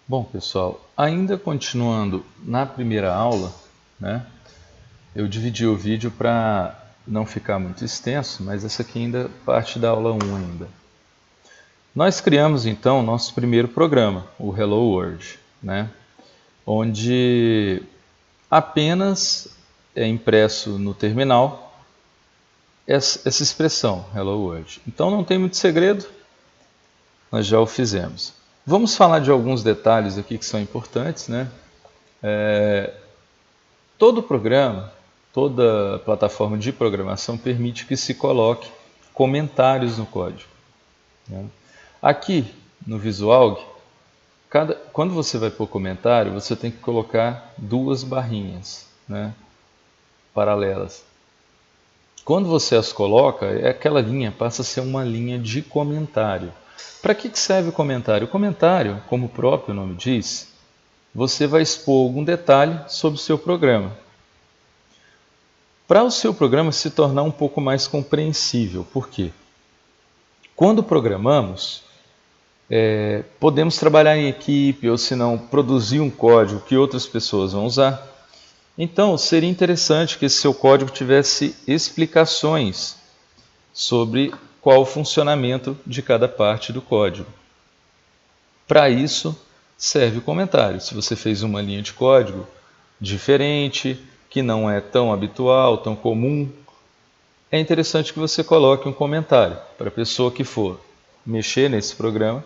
Bom, pessoal, ainda continuando na primeira aula, né, eu dividi o vídeo para não ficar muito extenso, mas essa aqui ainda é parte da aula 1 ainda. Nós criamos então nosso primeiro programa, o Hello World, né, onde apenas é impresso no terminal essa expressão, Hello World. Então não tem muito segredo, nós já o fizemos. Vamos falar de alguns detalhes aqui que são importantes, né? Todo programa, toda plataforma de programação permite que se coloque comentários no código, né? Aqui no Visual, quando você vai pôr comentário, você tem que colocar duas barrinhas, né, paralelas. Quando você as coloca, aquela linha passa a ser uma linha de comentário. Para que serve o comentário? O comentário, como o próprio nome diz, você vai expor algum detalhe sobre o seu programa. Para o seu programa se tornar um pouco mais compreensível. Por quê? Quando programamos, podemos trabalhar em equipe ou, se não, produzir um código que outras pessoas vão usar. Então, seria interessante que esse seu código tivesse explicações sobre qual o funcionamento de cada parte do código. Para isso, serve o comentário. Se você fez uma linha de código diferente, que não é tão habitual, tão comum, é interessante que você coloque um comentário para a pessoa que for mexer nesse programa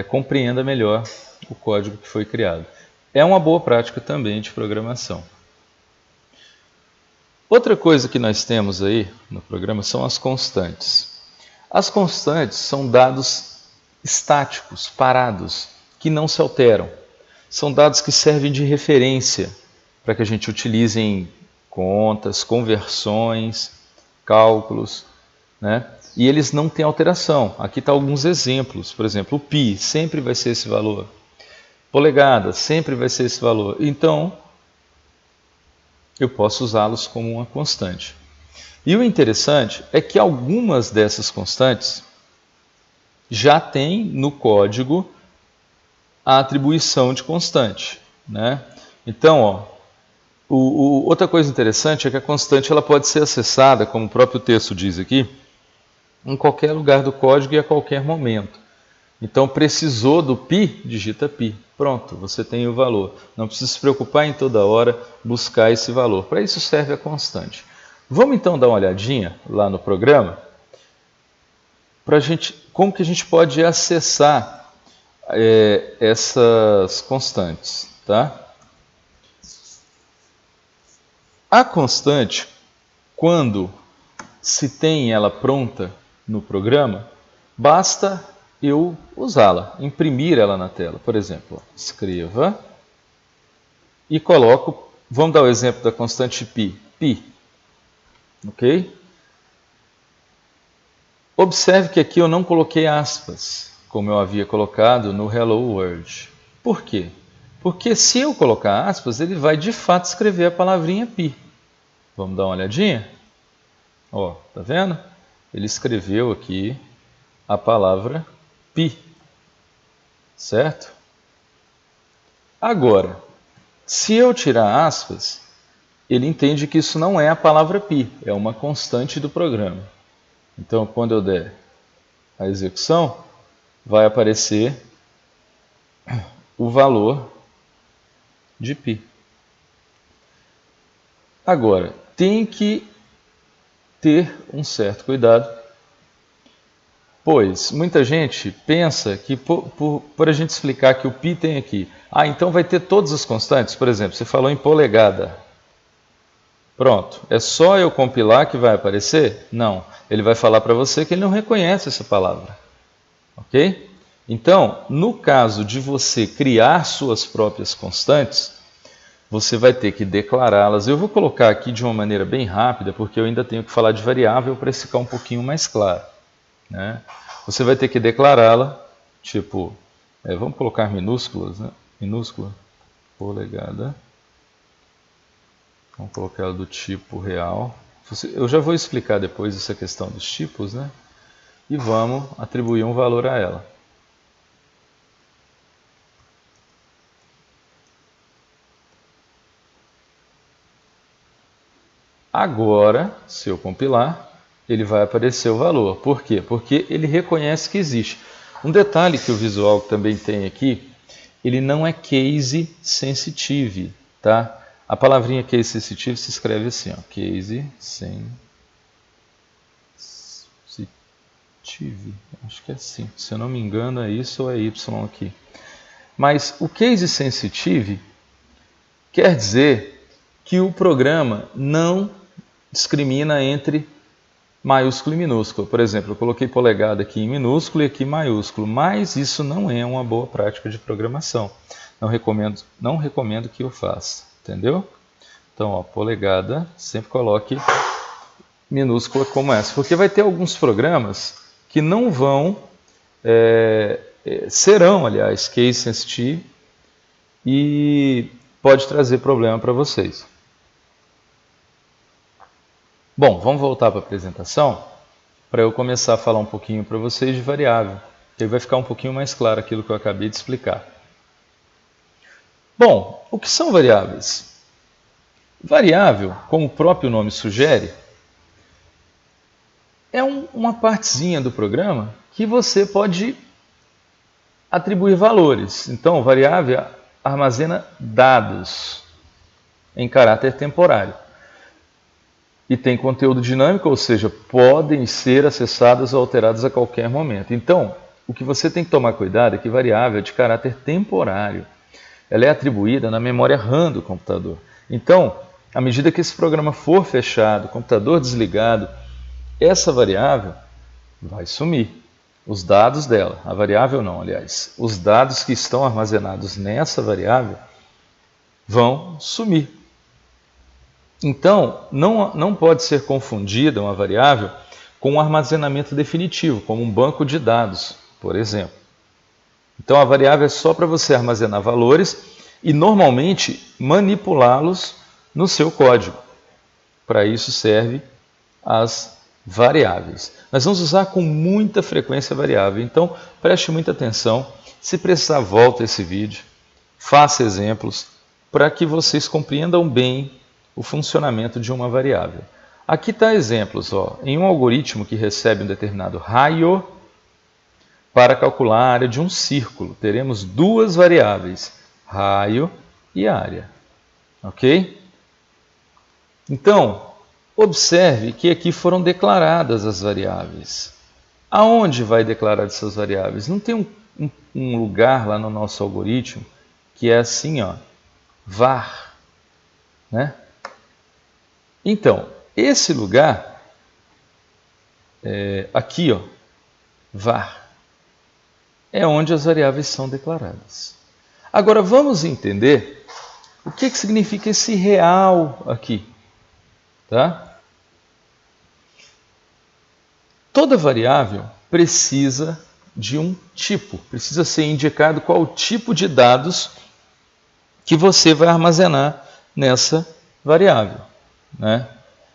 compreenda melhor o código que foi criado. É uma boa prática também de programação. Outra coisa que nós temos aí no programa são as constantes. As constantes são dados estáticos, parados, que não se alteram. São dados que servem de referência para que a gente utilize em contas, conversões, cálculos, né? E eles não têm alteração. Aqui estão alguns exemplos. Por exemplo, o π sempre vai ser esse valor. Polegada sempre vai ser esse valor. Então, eu posso usá-los como uma constante. E o interessante é que algumas dessas constantes já tem no código a atribuição de constante, né? Então, outra coisa interessante é que a constante ela pode ser acessada, como o próprio texto diz aqui, em qualquer lugar do código e a qualquer momento. Então, precisou do π, digita π. Pronto, você tem o valor. Não precisa se preocupar em toda hora buscar esse valor. Para isso serve a constante. Vamos então dar uma olhadinha lá no programa para como que a gente pode acessar essas constantes, tá? A constante, quando se tem ela pronta no programa, basta eu usá-la, imprimir ela na tela. Por exemplo, escreva e coloco, vamos dar o exemplo da constante π, π, ok? Observe que aqui eu não coloquei aspas, como eu havia colocado no Hello World. Por quê? Porque se eu colocar aspas, ele vai de fato escrever a palavrinha π. Vamos dar uma olhadinha? Ó, tá vendo? Ele escreveu aqui a palavra π, certo? Agora, se eu tirar aspas, ele entende que isso não é a palavra π, é uma constante do programa. Então, quando eu der a execução, vai aparecer o valor de π. Agora, tem que ter um certo cuidado, pois muita gente pensa que por a gente explicar que o π tem aqui, então vai ter todas as constantes. Por exemplo, você falou em polegada. Pronto, é só eu compilar que vai aparecer? Não, ele vai falar para você que ele não reconhece essa palavra. Ok? Então, no caso de você criar suas próprias constantes, você vai ter que declará-las. Eu vou colocar aqui de uma maneira bem rápida, porque eu ainda tenho que falar de variável para ficar um pouquinho mais claro, né? Você vai ter que declará-la, tipo, vamos colocar minúsculas, né? Minúscula, polegada. Vamos colocar ela do tipo real. Eu já vou explicar depois essa questão dos tipos, né? E vamos atribuir um valor a ela. Agora, se eu compilar, ele vai aparecer o valor. Por quê? Porque ele reconhece que existe. Um detalhe que o visual também tem aqui, ele não é case sensitive, tá? A palavrinha case sensitive se escreve assim, ó, case sensitive, acho que é assim, se eu não me engano é isso ou é Y aqui. Mas o case sensitive quer dizer que o programa não discrimina entre maiúsculo e minúsculo. Por exemplo, eu coloquei polegada aqui em minúsculo e aqui em maiúsculo, mas isso não é uma boa prática de programação. Não recomendo que eu faça, entendeu? Então, ó, polegada, sempre coloque minúscula como essa, porque vai ter alguns programas que não vão, serão, aliás, case sensitive e pode trazer problema para vocês. Bom, vamos voltar para a apresentação para eu começar a falar um pouquinho para vocês de variável, que aí vai ficar um pouquinho mais claro aquilo que eu acabei de explicar. Bom, o que são variáveis? Variável, como o próprio nome sugere, é uma partezinha do programa que você pode atribuir valores. Então, variável armazena dados em caráter temporário. E tem conteúdo dinâmico, ou seja, podem ser acessados ou alterados a qualquer momento. Então, o que você tem que tomar cuidado é que variável é de caráter temporário. Ela é atribuída na memória RAM do computador. Então, à medida que esse programa for fechado, computador desligado, essa variável vai sumir. Os dados dela, a variável não, aliás, os dados que estão armazenados nessa variável vão sumir. Então, não pode ser confundida uma variável com um armazenamento definitivo, como um banco de dados, por exemplo. Então, a variável é só para você armazenar valores e, normalmente, manipulá-los no seu código. Para isso serve as variáveis. Nós vamos usar com muita frequência a variável, então preste muita atenção. Se precisar, volta esse vídeo, faça exemplos para que vocês compreendam bem o funcionamento de uma variável. Aqui está exemplos. Ó. Em um algoritmo que recebe um determinado raio, para calcular a área de um círculo, teremos duas variáveis, raio e área. Ok? Então, observe que aqui foram declaradas as variáveis. Aonde vai declarar essas variáveis? Não tem um lugar lá no nosso algoritmo que é assim, ó, var, né? Então, esse lugar, aqui, ó, var, é onde as variáveis são declaradas. Agora, vamos entender o que significa esse real aqui. Tá? Toda variável precisa de um tipo, precisa ser indicado qual o tipo de dados que você vai armazenar nessa variável. Né?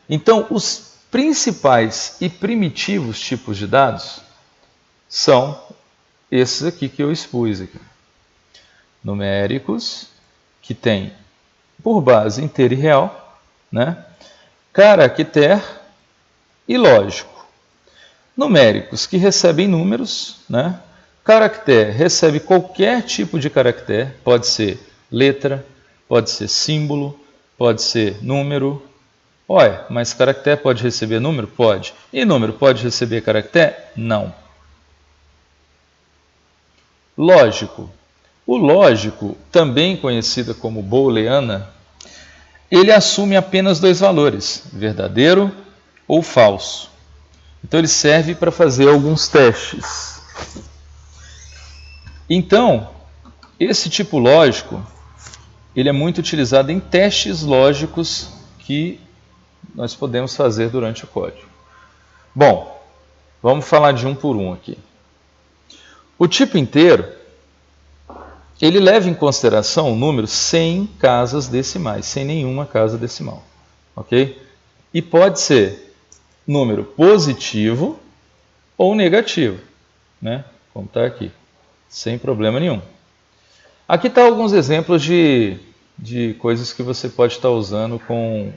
Então, os principais e primitivos tipos de dados são esses aqui que eu expus aqui. Numéricos, que tem por base inteiro e real, né? Caractere e lógico. Numéricos, que recebem números, né? Caractere recebe qualquer tipo de caractere, pode ser letra, pode ser símbolo, pode ser número. Olha, mas caractere pode receber número? Pode. E número pode receber caractere? Não. Lógico. O lógico, também conhecido como booleana, ele assume apenas dois valores, verdadeiro ou falso. Então ele serve para fazer alguns testes. Então, esse tipo lógico, ele é muito utilizado em testes lógicos que nós podemos fazer durante o código. Bom, vamos falar de um por um aqui. O tipo inteiro, ele leva em consideração o número sem casas decimais, sem nenhuma casa decimal. Ok? E pode ser número positivo ou negativo, né? Como está aqui, sem problema nenhum. Aqui estão alguns exemplos de coisas que você pode estar usando com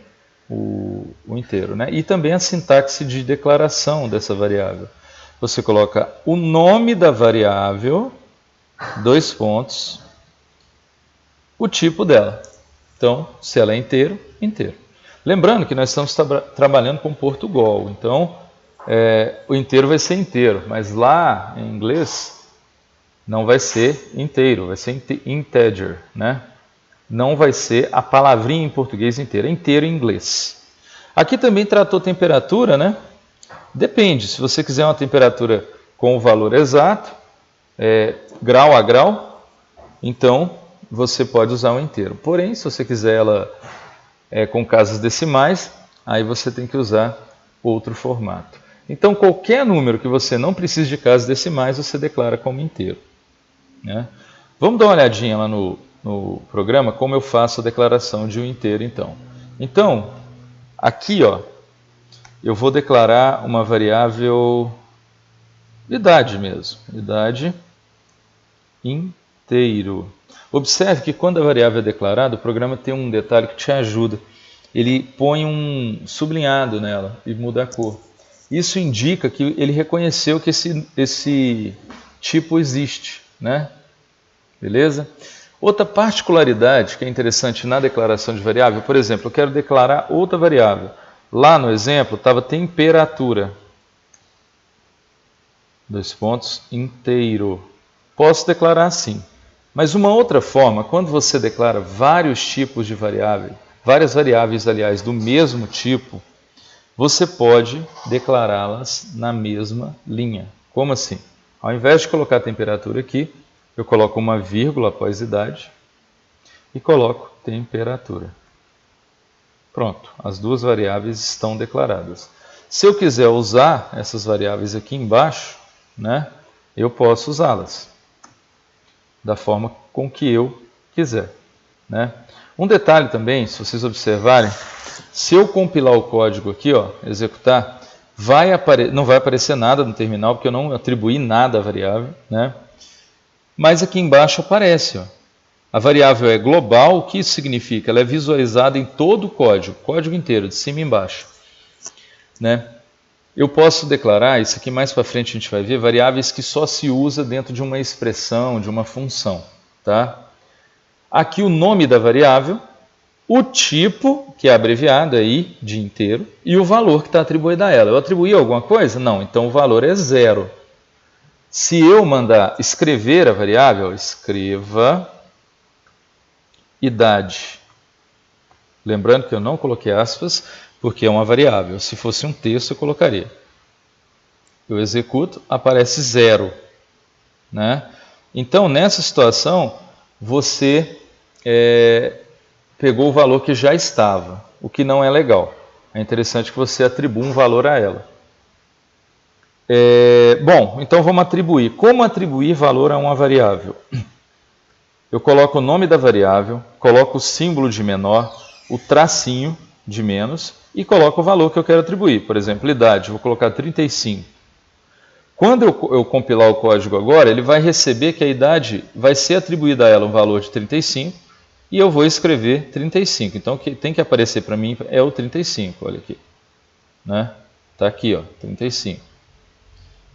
o inteiro, né? E também a sintaxe de declaração dessa variável. Você coloca o nome da variável, 2 pontos, o tipo dela. Então, se ela é inteiro, inteiro. Lembrando que nós estamos trabalhando com Portugal, então o inteiro vai ser inteiro, mas lá em inglês não vai ser inteiro, vai ser integer, né? Não vai ser a palavrinha em português inteira, é inteiro em inglês. Aqui também tratou temperatura, né? Depende, se você quiser uma temperatura com o valor exato, grau a grau, então você pode usar o inteiro. Porém, se você quiser ela com casas decimais, aí você tem que usar outro formato. Então, qualquer número que você não precise de casas decimais, você declara como inteiro, né? Vamos dar uma olhadinha lá no programa como eu faço a declaração de um inteiro, então. Então, aqui, ó, eu vou declarar uma variável idade mesmo, idade inteiro. Observe que quando a variável é declarada, o programa tem um detalhe que te ajuda. Ele põe um sublinhado nela e muda a cor. Isso indica que ele reconheceu que esse tipo existe, né? Beleza? Outra particularidade que é interessante na declaração de variável, por exemplo, eu quero declarar outra variável. Lá no exemplo estava temperatura. 2 pontos, inteiro. Posso declarar assim. Mas uma outra forma, quando você declara vários tipos de variável, várias variáveis, aliás, do mesmo tipo, você pode declará-las na mesma linha. Como assim? Ao invés de colocar temperatura aqui, eu coloco uma vírgula após idade e coloco temperatura. Pronto, as duas variáveis estão declaradas. Se eu quiser usar essas variáveis aqui embaixo, né, eu posso usá-las da forma com que eu quiser, né? Um detalhe também, se vocês observarem, se eu compilar o código aqui, ó, executar, não vai aparecer nada no terminal, porque eu não atribuí nada à variável, né? Mas aqui embaixo aparece, ó. A variável é global, o que isso significa? Ela é visualizada em todo o código inteiro, de cima e embaixo, né? Eu posso declarar, isso aqui mais para frente a gente vai ver, variáveis que só se usa dentro de uma expressão, de uma função, tá? Aqui o nome da variável, o tipo, que é abreviado aí de inteiro, e o valor que está atribuído a ela. Eu atribuí alguma coisa? Não, então o valor é 0. Se eu mandar escrever a variável, escreva idade. Lembrando que eu não coloquei aspas, porque é uma variável. Se fosse um texto, eu colocaria. Eu executo, aparece 0, né? Então, nessa situação, você pegou o valor que já estava, o que não é legal. É interessante que você atribua um valor a ela. Bom, então vamos atribuir. Como atribuir valor a uma variável? Eu coloco o nome da variável, coloco o símbolo de menor, o tracinho de menos e coloco o valor que eu quero atribuir. Por exemplo, idade, vou colocar 35. Quando eu compilar o código agora, ele vai receber que a idade vai ser atribuída a ela um valor de 35 e eu vou escrever 35. Então, o que tem que aparecer para mim é o 35, olha aqui. Né? Tá aqui, ó, 35.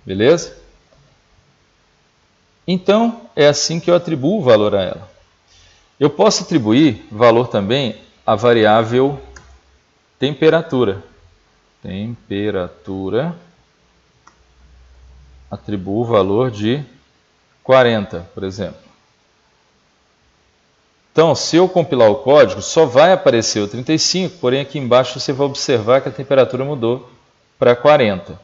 Beleza? Então, é assim que eu atribuo o valor a ela. Eu posso atribuir valor também à variável temperatura. Temperatura. Atribuo o valor de 40, por exemplo. Então, se eu compilar o código, só vai aparecer o 35, porém aqui embaixo você vai observar que a temperatura mudou para 40.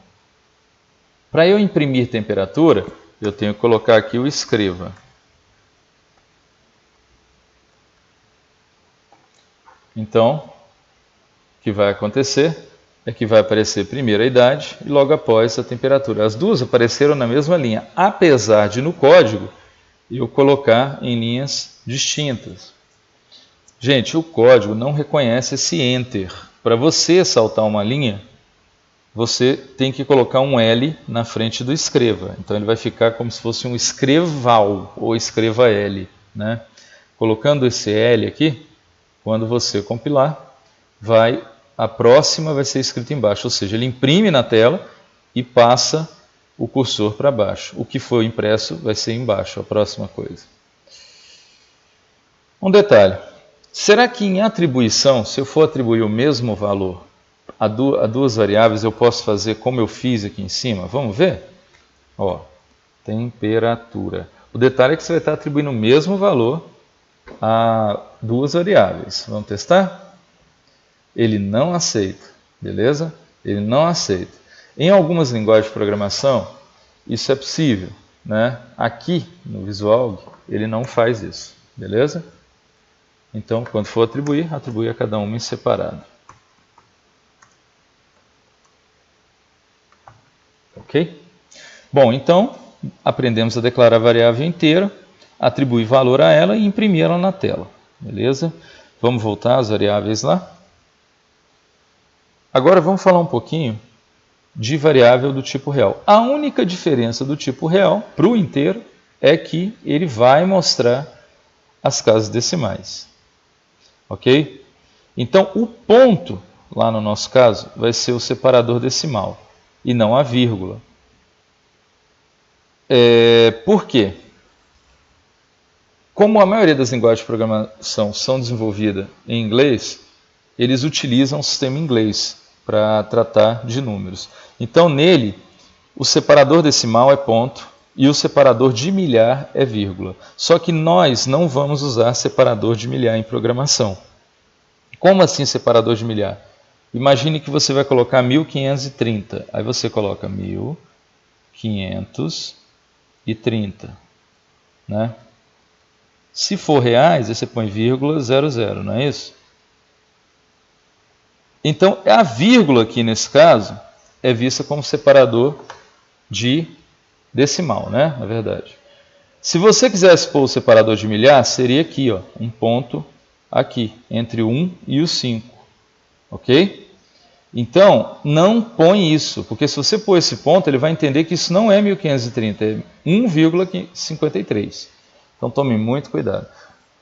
Para eu imprimir temperatura, eu tenho que colocar aqui o escreva. Então, o que vai acontecer é que vai aparecer primeiro a idade e logo após a temperatura. As duas apareceram na mesma linha, apesar de no código eu colocar em linhas distintas. Gente, o código não reconhece esse Enter. Para você saltar uma linha, você tem que colocar um L na frente do escreva. Então ele vai ficar como se fosse um escreval ou escreva L, né? Colocando esse L aqui, quando você compilar, vai a próxima vai ser escrita embaixo, ou seja, ele imprime na tela e passa o cursor para baixo. O que for impresso vai ser embaixo, a próxima coisa. Um detalhe, será que em atribuição, se eu for atribuir o mesmo valor a duas variáveis, eu posso fazer como eu fiz aqui em cima? Vamos ver? Ó, temperatura. O detalhe é que você vai estar atribuindo o mesmo valor a duas variáveis. Vamos testar? Ele não aceita, beleza? Ele não aceita. Em algumas linguagens de programação, isso é possível, né? Aqui no Visual, ele não faz isso, beleza? Então, quando for atribuir, atribui a cada uma em separado. Ok? Bom, então, aprendemos a declarar a variável inteira, atribuir valor a ela e imprimir ela na tela. Beleza? Vamos voltar às variáveis lá. Agora vamos falar um pouquinho de variável do tipo real. A única diferença do tipo real para o inteiro é que ele vai mostrar as casas decimais. Ok? Então, o ponto, lá no nosso caso, vai ser o separador decimal e não a vírgula. Por quê? Como a maioria das linguagens de programação são desenvolvidas em inglês, eles utilizam o sistema inglês para tratar de números. Então, nele, o separador decimal é ponto e o separador de milhar é vírgula. Só que nós não vamos usar separador de milhar em programação. Como assim separador de milhar? Imagine que você vai colocar 1530. Aí você coloca 1530. Né? Se for reais, aí você põe vírgula 00, não é isso? Então, a vírgula aqui nesse caso é vista como separador de decimal, né? Na verdade. Se você quisesse pôr o separador de milhar, seria aqui, ó, um ponto aqui, entre o 1 e o 5. Ok? Então, não põe isso, porque se você pôr esse ponto, ele vai entender que isso não é 1530, é 1,53. Então, tome muito cuidado.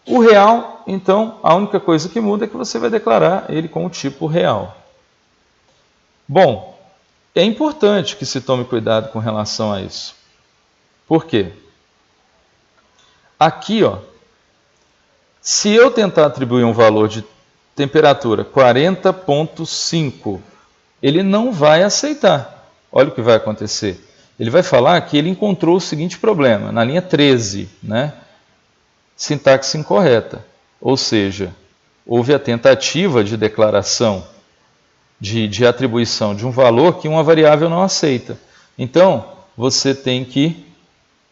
O real, então, a única coisa que muda é que você vai declarar ele com o tipo real. Bom, é importante que se tome cuidado com relação a isso. Por quê? Aqui, ó, se eu tentar atribuir um valor de temperatura 40,5, ele não vai aceitar. Olha o que vai acontecer. Ele vai falar que ele encontrou o seguinte problema, na linha 13, né? Sintaxe incorreta. Ou seja, houve a tentativa de declaração, de atribuição de um valor que uma variável não aceita. Então, você tem que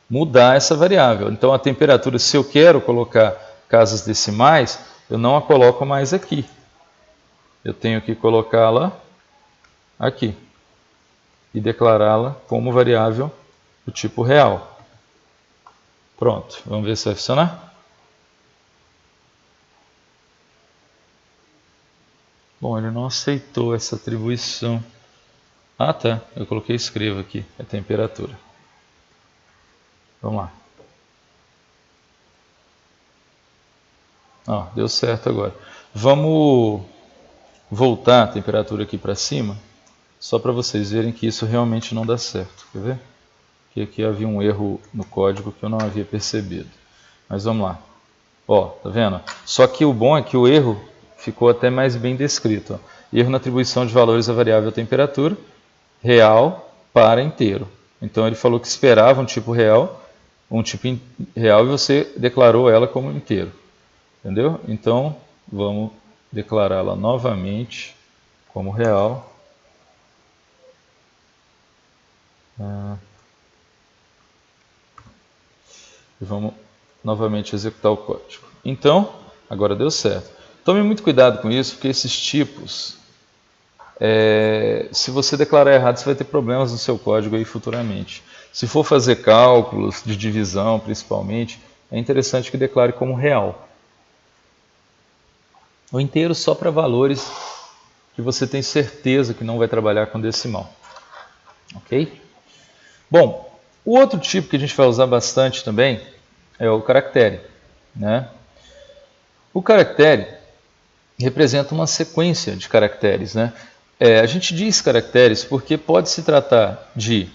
mudar essa variável. Então, a temperatura, se eu quero colocar casas decimais, eu não a coloco mais aqui. Eu tenho que colocá-la aqui e declará-la como variável do tipo real. Pronto, vamos ver se vai funcionar. Bom, ele não aceitou essa atribuição. Ah, tá, eu coloquei escreva aqui, é temperatura. Vamos lá. Ó, deu certo agora. Vamos voltar a temperatura aqui para cima, só para vocês verem que isso realmente não dá certo. Quer ver? Que aqui havia um erro no código que eu não havia percebido. Mas vamos lá. Ó, tá vendo? Só que o bom é que o erro ficou até mais bem descrito. Ó. Erro na atribuição de valores à variável temperatura, real para inteiro. Então ele falou que esperava um tipo real e você declarou ela como inteiro. Entendeu? Então vamos declará-la novamente como real. E vamos novamente executar o código. Então, agora deu certo. Tome muito cuidado com isso, porque esses tipos, se você declarar errado, você vai ter problemas no seu código aí futuramente. Se for fazer cálculos de divisão, principalmente, é interessante que declare como real. O inteiro só para valores que você tem certeza que não vai trabalhar com decimal. Ok? Bom, o outro tipo que a gente vai usar bastante também é o caractere. Né? O caractere, representa uma sequência de caracteres, né? A gente diz caracteres porque pode se tratar de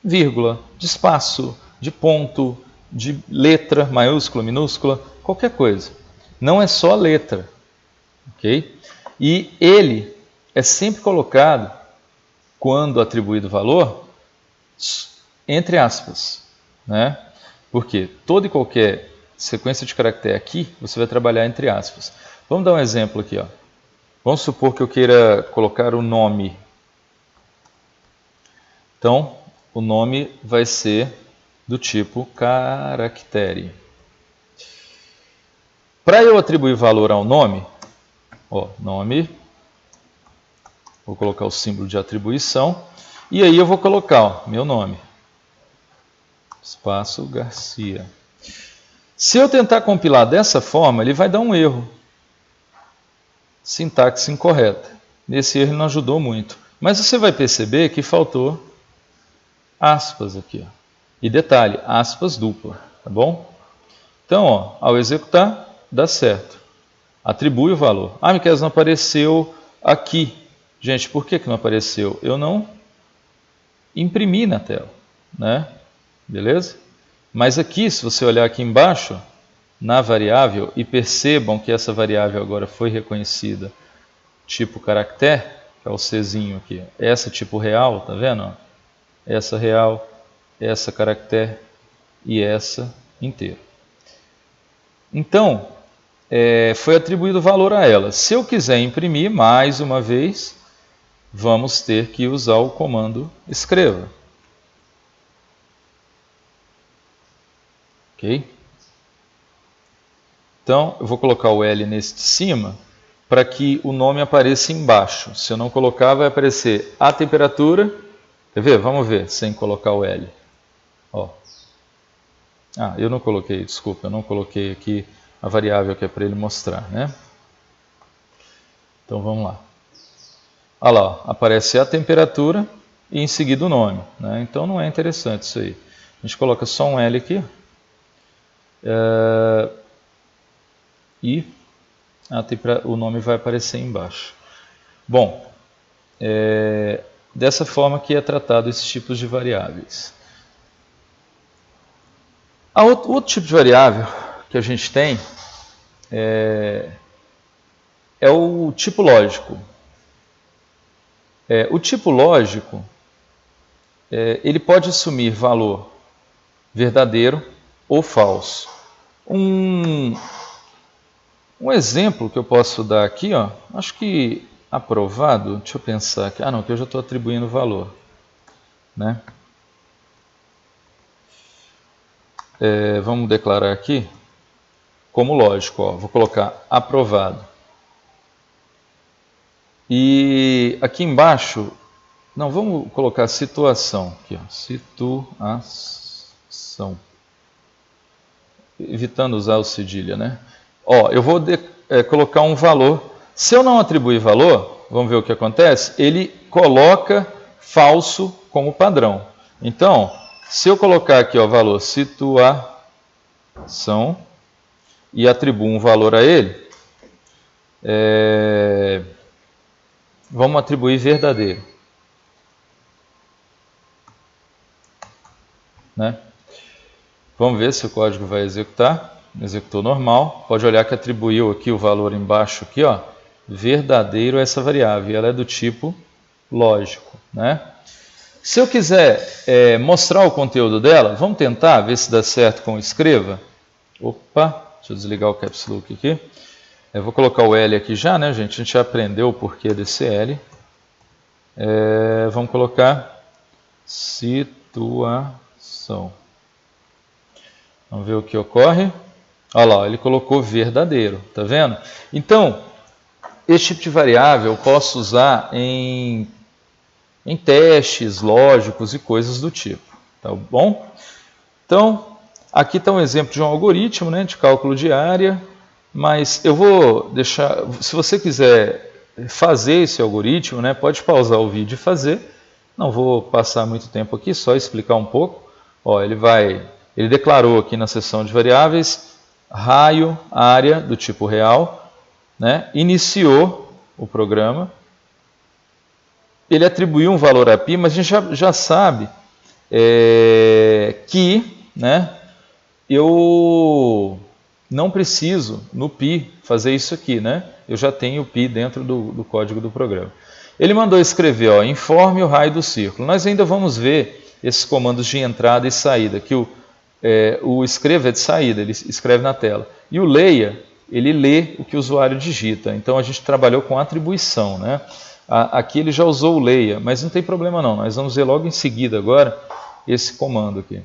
vírgula, de espaço, de ponto, de letra, maiúscula, minúscula, qualquer coisa. Não é só letra, ok? E ele é sempre colocado, quando atribuído valor, entre aspas, né? Porque toda e qualquer sequência de caractere aqui, você vai trabalhar entre aspas. Vamos dar um exemplo aqui, ó. Vamos supor que eu queira colocar o nome. Então, o nome vai ser do tipo caractere. Para eu atribuir valor ao nome, ó, nome, vou colocar o símbolo de atribuição, e aí eu vou colocar, ó, meu nome, espaço Garcia. Se eu tentar compilar dessa forma, ele vai dar um erro. Sintaxe incorreta. Nesse erro não ajudou muito. Mas você vai perceber que faltou aspas aqui. Ó. E detalhe, aspas dupla, tá bom? Então, ó, ao executar, dá certo. Atribui o valor. Ah, Miquel, não apareceu aqui. Gente, por que não apareceu? Eu não imprimi na tela, né? Beleza? Mas aqui, se você olhar aqui embaixo, na variável, e percebam que essa variável agora foi reconhecida tipo caractere, que é o Czinho aqui. Essa tipo real, tá vendo? Essa real, essa caractere e essa inteiro. Então, foi atribuído valor a ela. Se eu quiser imprimir, mais uma vez, vamos ter que usar o comando escreva. Ok? Então, eu vou colocar o L nesse de cima para que o nome apareça embaixo. Se eu não colocar, vai aparecer a temperatura. Quer ver? Vamos ver, sem colocar o L. Ó. Ah, eu não coloquei, desculpa, eu não coloquei aqui a variável que é para ele mostrar, né? Então, vamos lá. Olha lá, ó, aparece a temperatura e em seguida o nome, né? Então, não é interessante isso aí. A gente coloca só um L aqui. E o nome vai aparecer embaixo. Bom, dessa forma que é tratado esses tipos de variáveis. Outro tipo de variável que a gente tem é o tipo lógico. O tipo lógico, ele pode assumir valor verdadeiro ou falso. Um exemplo que eu posso dar aqui, ó, acho que aprovado, deixa eu pensar aqui. Ah, não, que eu já estou atribuindo valor, né? Vamos declarar aqui como lógico, ó, vou colocar aprovado. E aqui embaixo, não, vamos colocar situação aqui, ó, situação. Evitando usar o cedilha, né? Ó, eu vou colocar um valor. Se eu não atribuir valor, vamos ver o que acontece. Ele coloca falso como padrão. Então, se eu colocar aqui o valor situação e atribuo um valor a ele, vamos atribuir verdadeiro, né? Vamos ver se o código vai executar. Executou normal. Pode olhar que atribuiu aqui o valor embaixo, aqui, ó, verdadeiro a essa variável. E ela é do tipo lógico, né? Se eu quiser mostrar o conteúdo dela, vamos tentar ver se dá certo com o escreva. Opa, deixa eu desligar o caps lock aqui. Eu vou colocar o L aqui já, né, gente? A gente já aprendeu o porquê desse L. Vamos colocar situação. Vamos ver o que ocorre. Olha lá, ele colocou verdadeiro, tá vendo? Então, esse tipo de variável eu posso usar em testes lógicos e coisas do tipo, tá bom? Então, aqui está um exemplo de um algoritmo, né, de cálculo de área, mas eu vou deixar, se você quiser fazer esse algoritmo, né, pode pausar o vídeo e fazer. Não vou passar muito tempo aqui, só explicar um pouco. Ó, ele declarou aqui na seção de variáveis raio, área do tipo real, né, iniciou o programa, ele atribuiu um valor a π, mas a gente já sabe que, né, eu não preciso no π fazer isso aqui, né? Eu já tenho o π dentro do código do programa. Ele mandou escrever, ó, informe o raio do círculo. Nós ainda vamos ver esses comandos de entrada e saída, que o escreva é de saída, ele escreve na tela. E o leia, ele lê o que o usuário digita. Então a gente trabalhou com atribuição, né? Aqui ele já usou o leia, mas não tem problema não. Nós vamos ver logo em seguida agora esse comando aqui.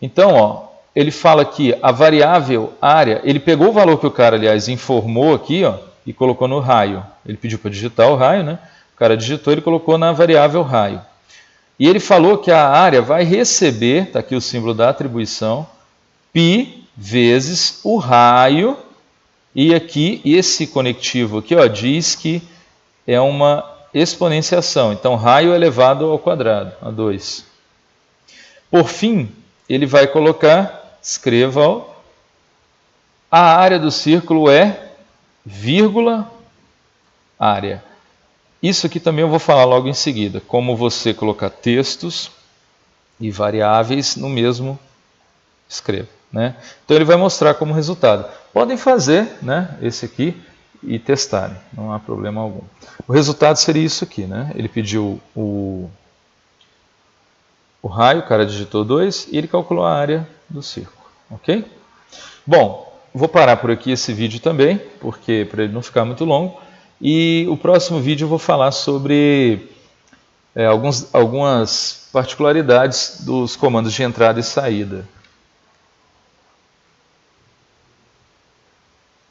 Então, ó, ele fala que a variável área, ele pegou o valor que o cara, aliás, informou aqui, ó, e colocou no raio. Ele pediu para digitar o raio, né? O cara digitou, ele colocou na variável raio. E ele falou que a área vai receber, está aqui o símbolo da atribuição, π vezes o raio, e aqui esse conectivo aqui, ó, diz que é uma exponenciação. Então, raio elevado ao quadrado, a 2. Por fim, ele vai colocar, escreva, ó, a área do círculo é vírgula área. Isso aqui também eu vou falar logo em seguida, como você colocar textos e variáveis no mesmo escreva, né? Então ele vai mostrar como resultado. Podem fazer, né, esse aqui e testarem, não há problema algum. O resultado seria isso aqui, né? Ele pediu o raio, o cara digitou 2 e ele calculou a área do círculo, ok? Bom, vou parar por aqui esse vídeo também, porque para ele não ficar muito longo. E o próximo vídeo eu vou falar sobre algumas particularidades dos comandos de entrada e saída.